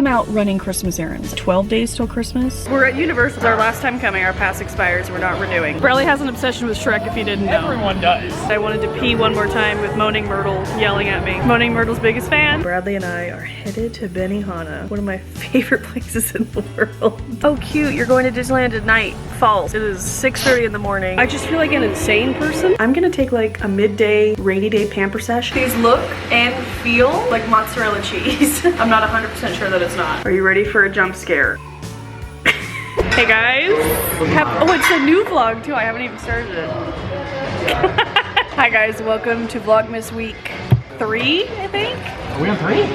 I'm out running Christmas errands. 12 days till Christmas. We're at Universal. Our last time coming, our pass expires. We're not renewing. Bradley has an obsession with Shrek, if you didn't know. Everyone does. I wanted to pee one more time with Moaning Myrtle yelling at me. Moaning Myrtle's biggest fan. Bradley and I are headed to Benihana, one of my favorite places in the world. Oh cute, you're going to Disneyland at night. False. It is 6:30 in the morning. I just feel like an insane person. I'm gonna take like a midday, rainy day pamper sesh. These look and feel like mozzarella cheese. I'm not 100% sure that it's not. Are you ready for a jump scare? Hey guys. Oh, it's a new vlog too. I haven't even started it. Hi guys, welcome to Vlogmas week 3, I think. Are we on 3?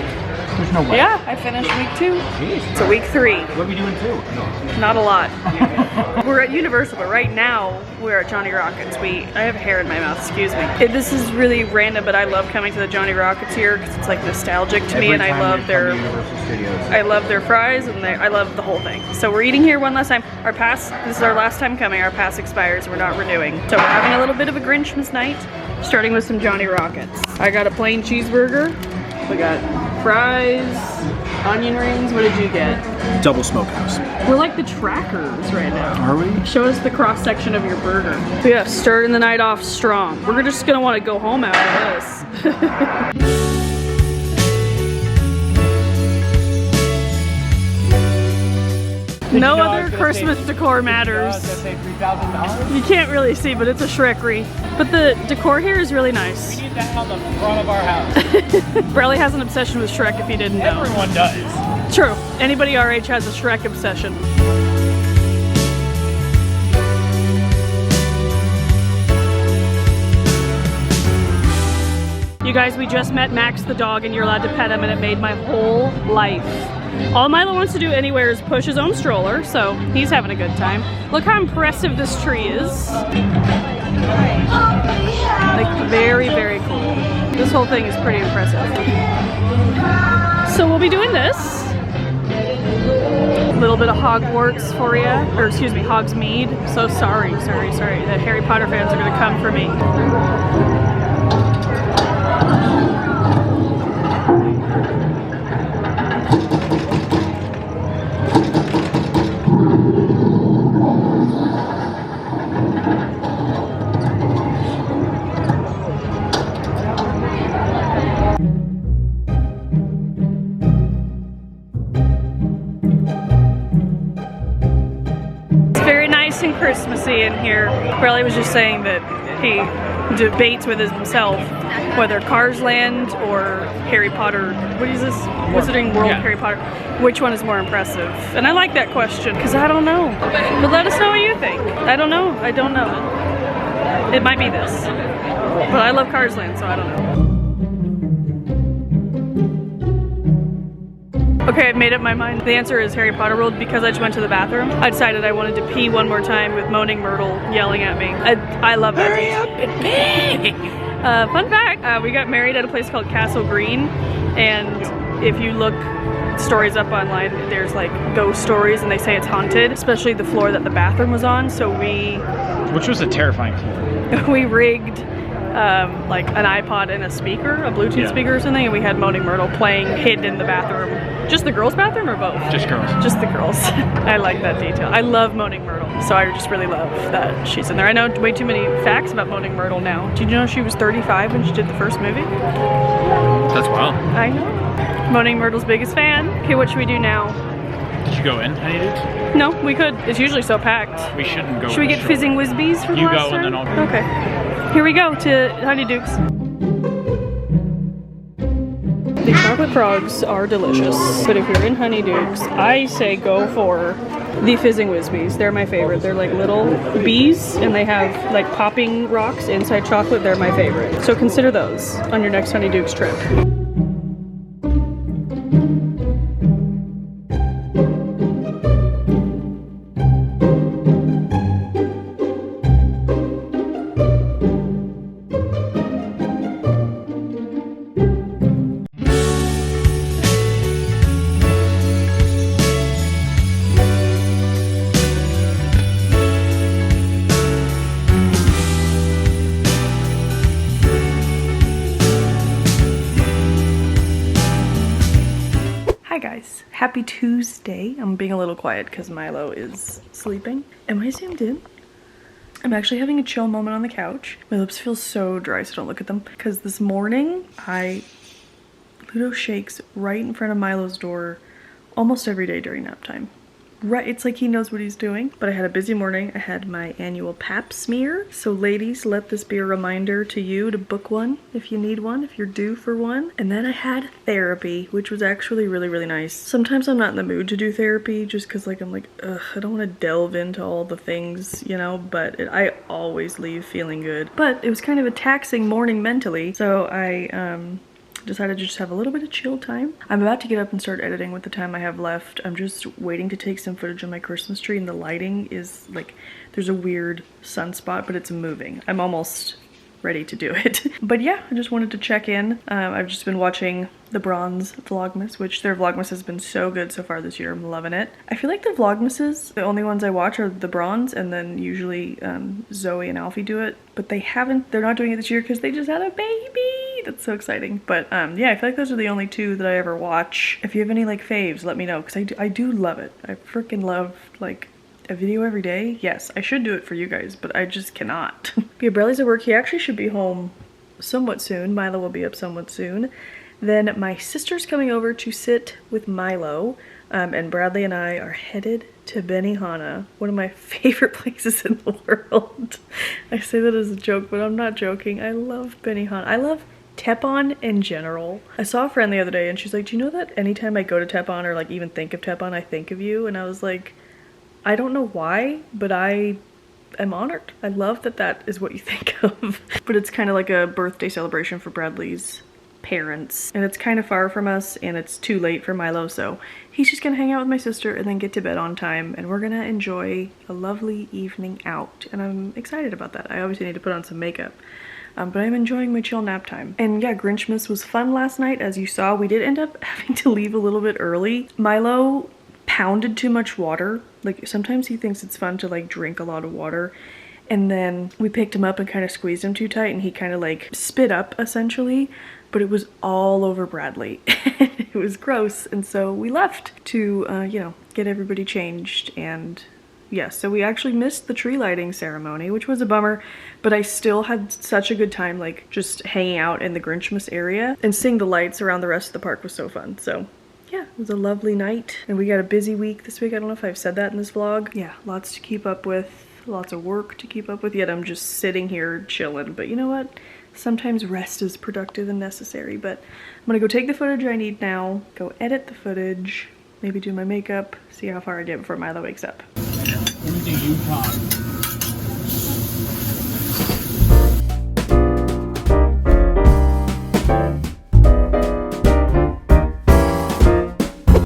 There's no way. Yeah, I finished week 2. Jeez. So week 3. What are we doing 2? No. Not a lot. We're at Universal, but right now we're at Johnny Rockets. I have hair in my mouth, excuse me. This is really random, but I love coming to the Johnny Rockets here because it's like nostalgic to me, and I love their fries, and I love the whole thing. So we're eating here one last time. This is our last time coming. Our pass expires. We're not renewing. So we're having a little bit of a Grinchmas night, starting with some Johnny Rockets. I got a plain cheeseburger. We got fries, onion rings. What did you get? Double smokehouse. We're like the trackers right now. Are we? Show us the cross section of your burger. So yeah, starting the night off strong. We're just gonna want to go home after this. No other Christmas decor matters. You can't really see, but it's a Shrekry. But the decor here is really nice. We need that on the front of our house. Bradley has an obsession with Shrek, if you didn't know. Everyone does. True. Anybody our age has a Shrek obsession. You guys, we just met Max the dog, and you're allowed to pet him, and it made my whole life. All Milo wants to do anywhere is push his own stroller, so he's having a good time. Look how impressive this tree is. Like, very, very cool. This whole thing is pretty impressive. So we'll be doing this. A little bit of Hogwarts for you, or excuse me, Hogsmeade. So sorry. The Harry Potter fans are gonna come for me. And Christmassy in here. Bradley was just saying that he debates with himself whether Cars Land or Harry Potter, what is this? Wizarding World Harry Potter, which one is more impressive? And I like that question because I don't know. But let us know what you think. I don't know. It might be this. But I love Cars Land, so I don't know. Okay, I've made up my mind. The answer is Harry Potter World because I just went to the bathroom. I decided I wanted to pee one more time with Moaning Myrtle yelling at me. I love that. Hurry up and pee! Fun fact, we got married at a place called Castle Green, and if you look stories up online, there's like ghost stories and they say it's haunted, especially the floor that the bathroom was on, so Which was a terrifying floor. We rigged like an iPod and a speaker, a Bluetooth speaker or something, and we had Moaning Myrtle playing hidden in the bathroom. Just the girls' bathroom or both? Just girls. Just the girls. I like that detail. I love Moaning Myrtle, so I just really love that she's in there. I know way too many facts about Moaning Myrtle now. Did you know she was 35 when she did the first movie? That's wild. I know. Moaning Myrtle's biggest fan. Okay, what should we do now? Did you go in, Honey Dukes? No, we could. It's usually so packed. We shouldn't go. Should we get Fizzing Whizbees for the last time? You go and then I'll go. Okay. Here we go to Honey Dukes. The chocolate frogs are delicious, but if you're in Honey Dukes, I say go for the Fizzing Whizbees. They're my favorite. They're like little bees, and they have like popping rocks inside chocolate. They're my favorite. So consider those on your next Honey Dukes trip. Happy Tuesday. I'm being a little quiet because Milo is sleeping. Am I zoomed in? I'm actually having a chill moment on the couch. My lips feel so dry, so don't look at them. Because this morning, Ludo shakes right in front of Milo's door almost every day during nap time. Right, it's like he knows what he's doing. But I had a busy morning. I had my annual pap smear. So ladies, let this be a reminder to you to book one if you need one, if you're due for one. And then I had therapy, which was actually really, really nice. Sometimes I'm not in the mood to do therapy just because I'm like, ugh, I don't want to delve into all the things, you know, but I always leave feeling good. But it was kind of a taxing morning mentally. So I, decided to just have a little bit of chill time. I'm about to get up and start editing with the time I have left. I'm just waiting to take some footage of my Christmas tree, and the lighting is like, there's a weird sunspot, but it's moving. I'm almost ready to do it. But yeah, I just wanted to check in. I've just been watching the Bronze Vlogmas, which their Vlogmas has been so good so far this year. I'm loving it. I feel like the Vlogmases, the only ones I watch are the Bronze, and then usually Zoe and Alfie do it. But they're not doing it this year because they just had a baby. That's so exciting. But yeah, I feel like those are the only two that I ever watch. If you have any like faves, let me know, because I do love it. I freaking love like a video every day. Yes, I should do it for you guys, but I just cannot. Yeah, Bradley's at work. He actually should be home somewhat soon. Milo will be up somewhat soon. Then my sister's coming over to sit with Milo, and Bradley and I are headed to Benihana, one of my favorite places in the world. I say that as a joke, but I'm not joking. I love Benihana. I love Teppan in general. I saw a friend the other day and she's like, do you know that anytime I go to Teppan or like even think of Teppan, I think of you? And I was like, I don't know why, but I am honored. I love that that is what you think of. But it's kind of like a birthday celebration for Bradley's parents, and it's kind of far from us and it's too late for Milo, so he's just gonna hang out with my sister and then get to bed on time, and we're gonna enjoy a lovely evening out, and I'm excited about that. I obviously need to put on some makeup, but I'm enjoying my chill nap time. And yeah, Grinchmas was fun last night. As you saw, we did end up having to leave a little bit early. Milo pounded too much water. Like sometimes he thinks it's fun to like drink a lot of water, and then we picked him up and kind of squeezed him too tight and he kind of like spit up essentially, but it was all over Bradley. It was gross, and so we left to you know, get everybody changed. And yeah, so we actually missed the tree lighting ceremony, which was a bummer, but I still had such a good time like just hanging out in the Grinchmas area, and seeing the lights around the rest of the park was so fun. So yeah, it was a lovely night, and we got a busy week this week. I don't know if I've said that in this vlog. Yeah, lots to keep up with, lots of work to keep up with, yet I'm just sitting here chilling. But you know what? Sometimes rest is productive and necessary. But I'm gonna go take the footage I need now, go edit the footage, maybe do my makeup, see how far I get before Milo wakes up.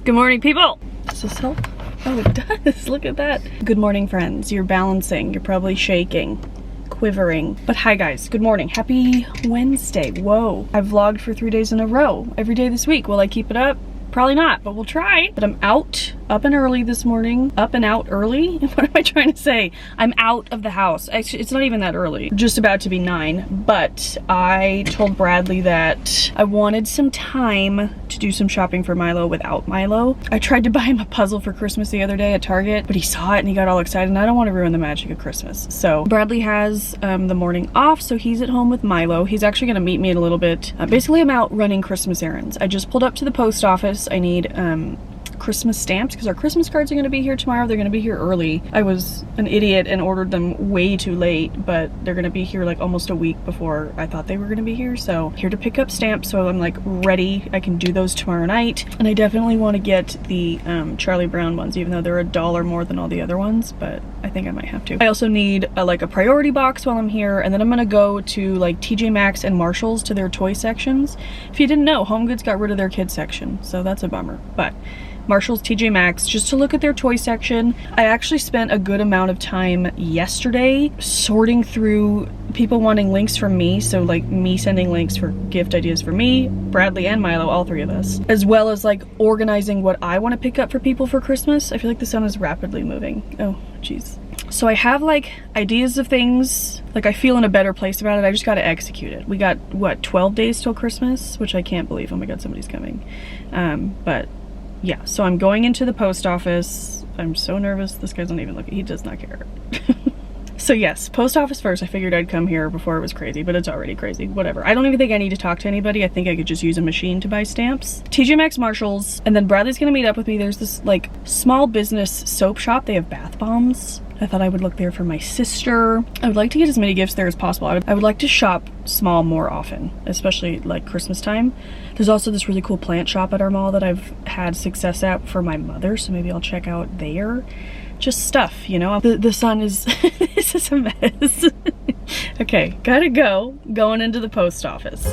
Good morning, people. Does this help? Oh, it does. Look at that. Good morning, friends. You're balancing. You're probably shaking, quivering. But hi, guys. Good morning. Happy Wednesday. Whoa. I've vlogged for 3 days in a row. Every day this week. Will I keep it up? Probably not, but we'll try. But I'm out, up and early this morning. Up and out early? What am I trying to say? I'm out of the house. Actually, it's not even that early. Just about to be 9. But I told Bradley that I wanted some time to do some shopping for Milo without Milo. I tried to buy him a puzzle for Christmas the other day at Target, but he saw it and he got all excited, and I don't want to ruin the magic of Christmas. So Bradley has the morning off, so he's at home with Milo. He's actually gonna meet me in a little bit. Basically, I'm out running Christmas errands. I just pulled up to the post office. I need Christmas stamps because our Christmas cards are going to be here tomorrow. They're going to be here early. I was an idiot and ordered them way too late, but they're going to be here like almost a week before I thought they were going to be here. So here to pick up stamps, so I'm like ready. I can do those tomorrow night, and I definitely want to get the Charlie Brown ones, even though they're $1 more than all the other ones, but I think I might have to. I also need like a priority box while I'm here, and then I'm going to go to like TJ Maxx and Marshalls to their toy sections. If you didn't know, Home Goods got rid of their kids section, so that's a bummer. But Marshalls, TJ Maxx, just to look at their toy section. I actually spent a good amount of time yesterday sorting through people wanting links from me, so like me sending links for gift ideas for me, Bradley, and Milo, all three of us, as well as like organizing what I want to pick up for people for Christmas. I feel like the sun is rapidly moving. Oh, jeez. So I have like ideas of things, like I feel in a better place about it. I just got to execute it. We got, what, 12 days till Christmas, which I can't believe. Oh my God, somebody's coming. But Yeah, so I'm going into the post office. I'm so nervous. This guy's not even looking. He does not care. So yes, post office first. I figured I'd come here before it was crazy, but it's already crazy. Whatever. I don't even think I need to talk to anybody. I think I could just use a machine to buy stamps. TJ Maxx, Marshalls, and then Bradley's gonna meet up with me. There's this like small business soap shop. They have bath bombs. I thought I would look there for my sister. I would like to get as many gifts there as possible. I would like to shop small more often, especially like Christmas time. There's also this really cool plant shop at our mall that I've had success at for my mother, so maybe I'll check out there. Just stuff, you know? The sun is, this is a mess. Okay, gotta go. Going into the post office.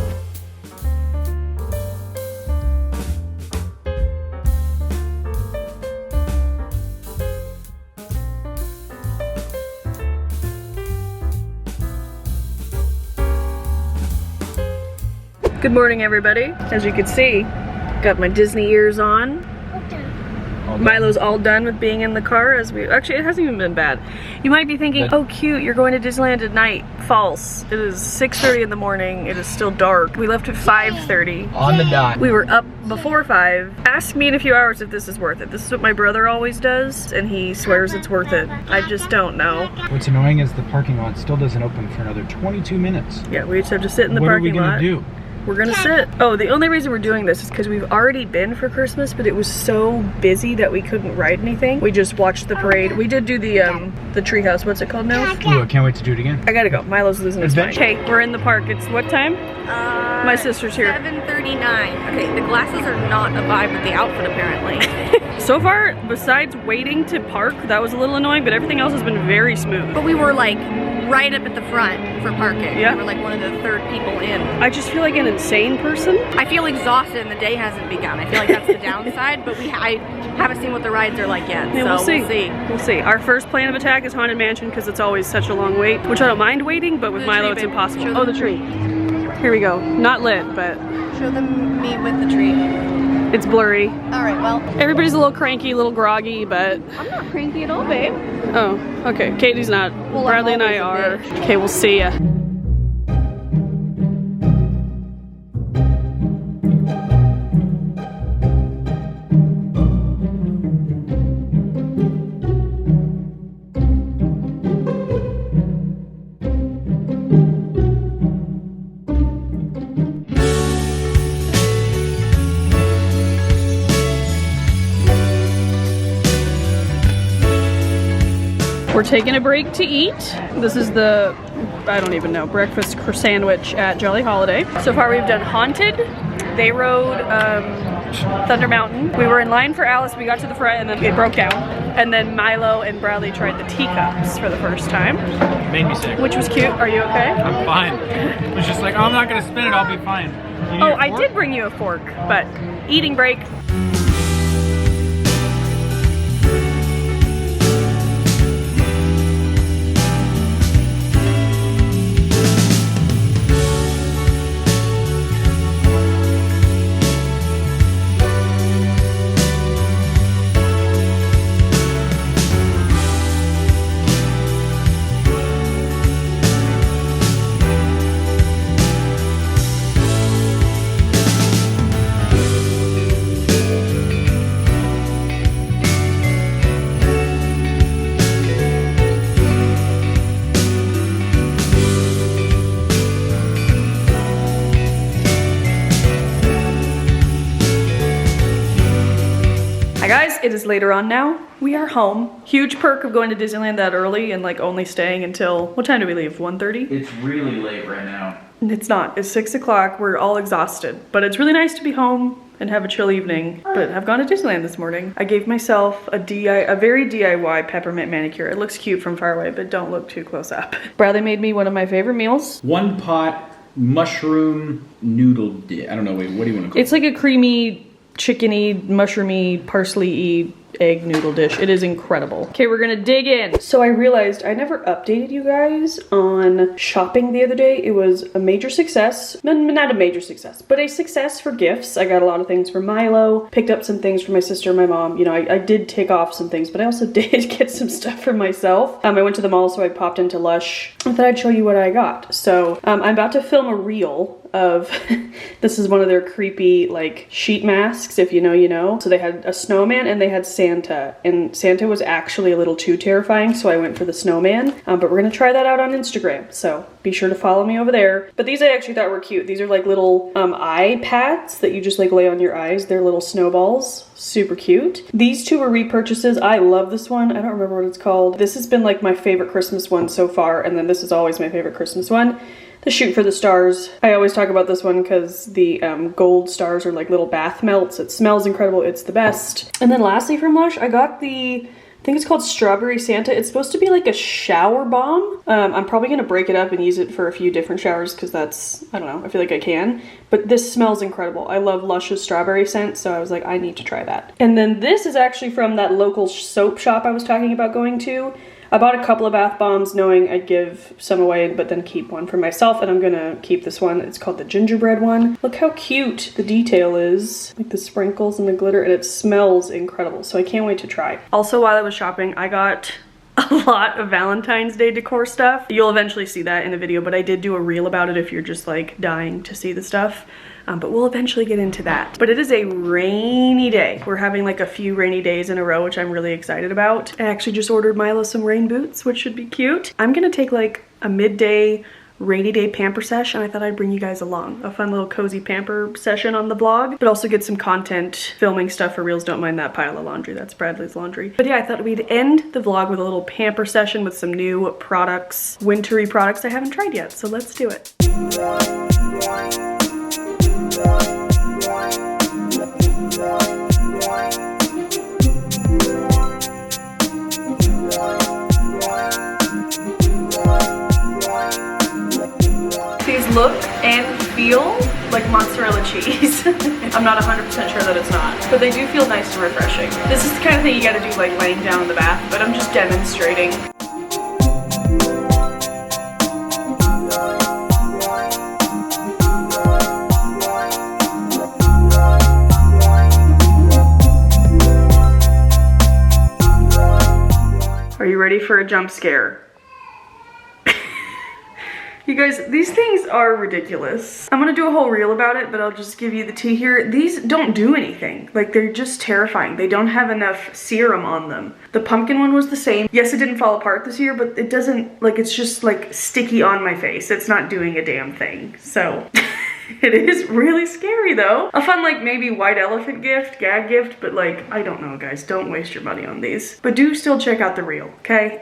Good morning, everybody. As you can see, got my Disney ears on. Milo's all done with being in the car actually, it hasn't even been bad. You might be thinking, oh cute, you're going to Disneyland at night. False. It is 6:30 in the morning. It is still dark. We left at 5:30. On the dot. We were up before 5. Ask me in a few hours if this is worth it. This is what my brother always does, and he swears it's worth it. I just don't know. What's annoying is the parking lot still doesn't open for another 22 minutes. Yeah, we just have to sit in the parking lot. What are we gonna do? We're gonna sit. Oh, the only reason we're doing this is because we've already been for Christmas, but it was so busy that we couldn't ride anything. We just watched the parade. We did do the treehouse. What's it called now? Ooh, I can't wait to do it again. I gotta go. Milo's losing his mind. Okay, we're in the park. It's what time? My sister's here. 7:39. Okay, the glasses are not a vibe with the outfit apparently. So far, besides waiting to park, that was a little annoying, but everything else has been very smooth. But we were like right up at the front for parking. Yeah. We were like one of the third people in. I just feel like an insane person. I feel exhausted and the day hasn't begun. I feel like that's the downside, but I haven't seen what the rides are like yet, Yeah, so we'll see. We'll see. We'll see. Our first plan of attack is Haunted Mansion because it's always such a long wait, which I don't mind waiting, but with The Milo tree, it's baby. impossible. Show Oh, them. the tree. Here we go. Not lit, but Show them me with the tree. it's blurry. All right, well. Everybody's a little cranky, a little groggy, but... I'm not cranky at all, babe. Oh, okay. Katie's not. Well, Bradley and I I'm are. always a Okay, we'll see ya. We're taking a break to eat. This is the, I don't even know, breakfast sandwich at Jolly Holiday. So far we've done Haunted. They rode Thunder Mountain. We were in line for Alice. We got to the front and then it broke down. And then Milo and Bradley tried the teacups for the first time, Made me sick. which was cute. Are you okay? I'm fine. It was just like, oh, I'm not gonna spin it, I'll be fine. You need Oh, a I fork? did bring you a fork, but eating break. Hi guys, it is later on now. We are home. Huge perk of going to Disneyland that early and like only staying until, what time do we leave, 1:30? It's really late right now. It's not, it's 6 o'clock, we're all exhausted. But it's really nice to be home and have a chill evening. But I've gone to Disneyland this morning. I gave myself a very DIY peppermint manicure. It looks cute from far away, but don't look too close up. Bradley made me one of my favorite meals. One pot mushroom noodle dip. I don't know, wait, what do you want to call it? It's like a creamy, chickeny, mushroomy, parsley-y egg noodle dish. It is incredible. Okay, we're gonna dig in. So I realized I never updated you guys on shopping the other day. It was a major success. Not a major success, but a success for gifts. I got a lot of things for Milo, picked up some things for my sister and my mom. You know, I did take off some things, but I also did get some stuff for myself. I went to the mall, so I popped into Lush. I thought I'd show you what I got. So I'm about to film a reel of, this is one of their creepy like sheet masks, if you know, you know. So they had a snowman and they had Santa, and Santa was actually a little too terrifying, so I went for the snowman. But we're gonna try that out on Instagram, so be sure to follow me over there. But these I actually thought were cute. These are like little eye pads that you just like lay on your eyes. They're little snowballs, super cute. These two were repurchases. I love this one. I don't remember what it's called. This has been like my favorite Christmas one so far, and then this is always my favorite Christmas one. The Shoot for the Stars. I always talk about this one because the gold stars are like little bath melts. It smells incredible. It's the best. And then lastly from Lush, I got the, I think it's called Strawberry Santa. It's supposed to be like a shower bomb. I'm probably gonna break it up and use it for a few different showers because that's, I don't know, I feel like I can. But this smells incredible. I love Lush's strawberry scent, so I was like, I need to try that. And then this is actually from that local soap shop I was talking about going to. I bought a couple of bath bombs knowing I'd give some away, but then keep one for myself, and I'm gonna keep this one. It's called the gingerbread one. Look how cute the detail is, like the sprinkles and the glitter, and it smells incredible, so I can't wait to try. Also, while I was shopping, I got a lot of Valentine's Day decor stuff. You'll eventually see that in a video, but I did do a reel about it if you're just like dying to see the stuff. But we'll eventually get into that. But it is a rainy day. We're having like a few rainy days in a row, which I'm really excited about. I actually just ordered Milo some rain boots, which should be cute. I'm gonna take like a midday rainy day pamper session. I thought I'd bring you guys along. A fun little cozy pamper session on the vlog, but also get some content filming stuff for reels. Don't mind that pile of laundry. That's Bradley's laundry. But yeah, I thought we'd end the vlog with a little pamper session with some new products, wintry products I haven't tried yet. So let's do it. These look and feel like mozzarella cheese. I'm not 100% sure that it's not, but they do feel nice and refreshing. This is the kind of thing you gotta do like laying down in the bath, but I'm just demonstrating. Are you ready for a jump scare? You guys, these things are ridiculous. I'm gonna do a whole reel about it, but I'll just give you the tea here. These don't do anything. Like, they're just terrifying. They don't have enough serum on them. The pumpkin one was the same. Yes, it didn't fall apart this year, but it doesn't, like, it's just like sticky on my face. It's not doing a damn thing. So it is really scary though. A fun like maybe white elephant gift, gag gift, but like, I don't know guys, don't waste your money on these. But do still check out the reel, okay?